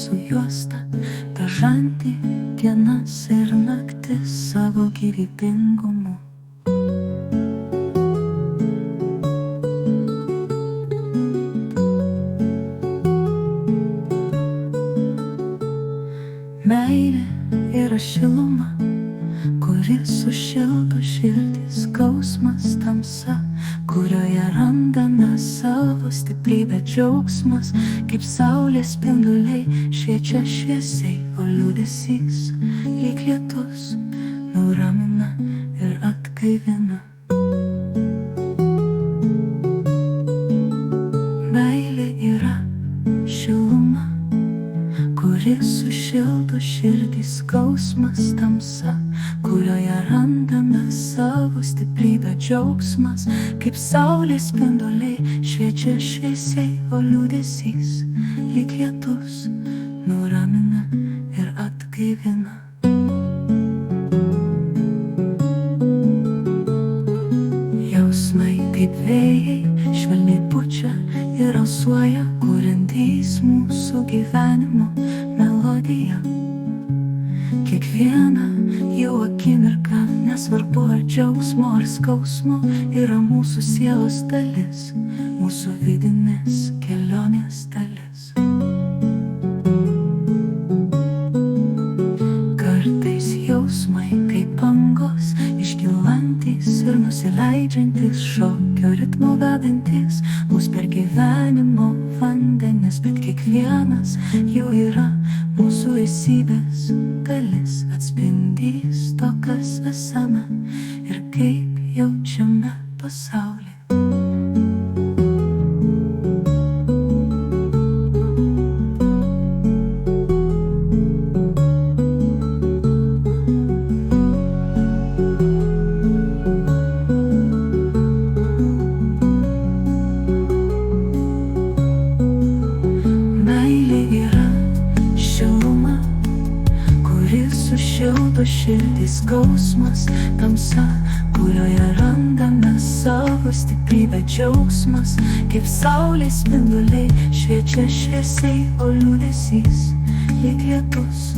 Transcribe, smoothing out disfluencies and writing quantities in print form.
mūsų juosta, dažanti dienas ir naktis savo gyvybingumu. Meilė yra šiluma, kuri sušildo širdį, skausmas tamsa, kurioje randame savo stiprybę, džiaugsmas, kaip saulės spinduliai, šviečia šviesiai, o liūdesys, lyg lietus, nuramina ir atgaivina. Meilė yra šiluma, kuri sušildo širdį, skausmas tamsa, kurioje randame savo stiprybę, džiaugsmas, kaip saulės spinduliai, šviečia šviesiai, o liūdesys, lyg lietus, nuramina ir atgaivina. Jausmai kaip vėjai, švelniai pučia ir alsuoja, kuriantys mūsų gyvenimo melodiją. Kiekviena jų akimirka, nesvarbu ar džiaugsmo ar skausmo, yra mūsų sielos dalis, mūsų vidinės kelionės dalis. Kartais jausmai kaip bangos, iškylantys ir nusileidžiantys, šokio ritmo vedantis mus per gyvenimo vandenis, bet kiekvienas jų yra mūsų esybės dalis, atspindys to, kas esame ir kaip jaučiame pasaulį. Sušildo širdį, skausmas tamsa, kurioje randame savo stiprybę, džiaugsmas, kaip saulės spinduliai, šviečia šviesiai, o liūdesys, lyg lietus,